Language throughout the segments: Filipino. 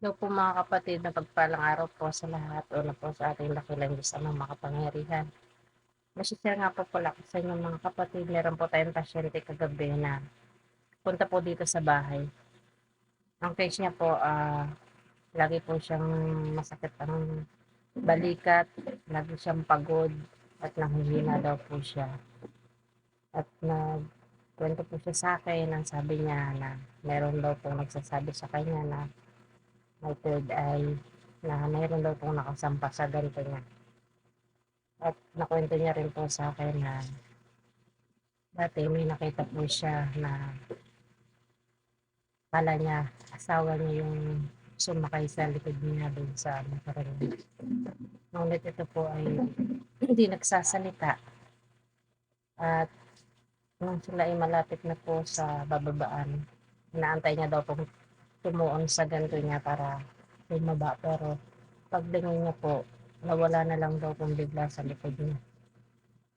Hello po mga kapatid, mapagpalang araw po sa lahat. Una po sa ating dakilang Diyos Amang makapangyarihan. Masishare nga po pala ko sa inyo mga kapatid, meron po tayong pasyente kagabi na punta po dito sa bahay. Ang case niya po, lagi po siyang masakit ang balikat, lagi siyang pagod at nanghihina daw po siya. At nagkwento po siya sa akin, ang sabi niya na meron daw pong nagsasabi sa kanya na may third eye, na mayroon daw pong nakasampa sa ganito niya. At nakwento niya rin po sa akin na dati may nakita po siya na akala niya asawa niya yung sumakay sa likod niya dun sa motor niya. Ngunit ito po ay hindi nagsasalita at nung sila ay malapit na po sa bababaan, inaantay niya daw pong tumuon sa ganito niya para bumaba pero paglingon niya po, nawala na lang daw pong bigla sa likod niya.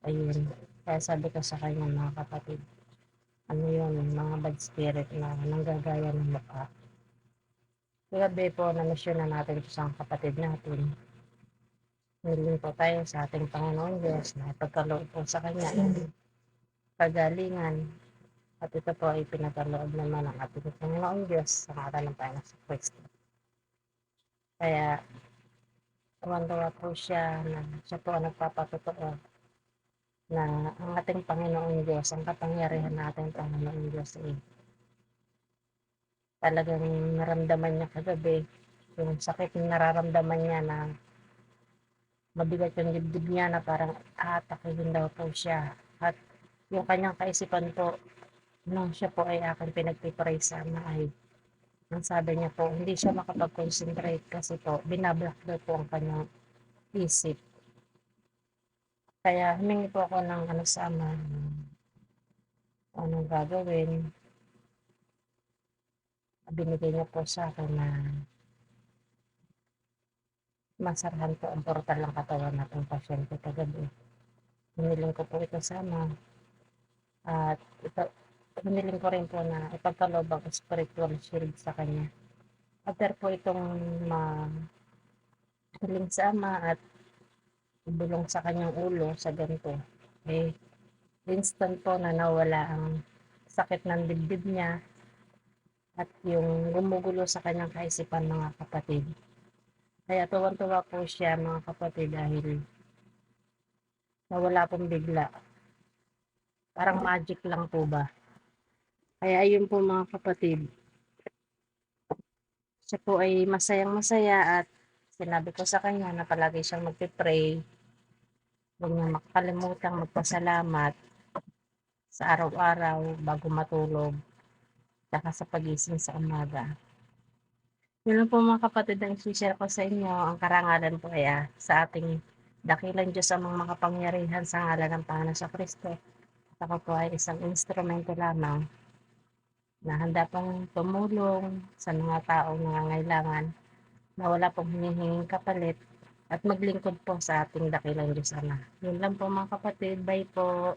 Ayun, kaya sabi ko sa kanya mga kapatid, ano yun, mga bad spirit na nanggagaya ng mukha. Kagabi po, na-mission na natin ito sa kapatid natin. Hiling po tayo sa ating Panginoon Diyos na ipagkaloob po sa Kanya ang kagalingan. At ito po ay pinagkaloob naman ng ating Panginoon Diyos sa ngalan ng Panginoon sa Kristo. Kaya, tuwan-tuwa po siya na siya po ang nagpapatotoo na ang ating Panginoon Diyos, ang kapangyarihan natin Panginoon Diyos ay talagang naramdaman niya kagabi yung sakit na nararamdaman niya na mabigat yung dibdib niya na parang aatakihin daw po siya. At yung kanyang kaisipan po, nung siya po ay aking pinagpipray sana ay, ang sabi niya po, hindi siya makapag-concentrate kasi po, binablock daw po ang kanyang isip. Kaya humingi po ako ng ano sa ama, anong gagawin. Binigay niya po sa akin na masarahan po ang portal ng katawan nating pasyente kagabi. Hiniling ko po ito sa ama. At ito, hiniling ko rin po na ipagkaloob ang spiritual shield sa kanya. After po itong mahiling sa ama at ibulong sa kanyang ulo sa ganito, eh, instant po na nawala ang sakit ng dibdib niya at yung gumugulo sa kanyang kaisipan mga kapatid. Kaya tuwan-tuwa po siya mga kapatid dahil nawala pong bigla. Parang magic lang po ba? Kaya ayun po mga kapatid, siya po ay masayang-masaya at sinabi ko sa kanya na palagi siyang magpe-pray, huwag niyang makakalimutang magpasalamat sa araw-araw bago matulog, tsaka sa pagising sa umaga. Yun lang po mga kapatid ang i-share ko sa inyo. Ang karangalan po ay sa ating dakilang Diyos amang makapangyarihan sa ngalan ng Panginoon sa Kristo. At ako po ay isang instrumento lamang na handa pong tumulong sa mga taong nangangailangan na wala pong hinihinging kapalit at maglingkod po sa ating dakilang Diyos Ama. Yun lang po mga kapatid. Bye po.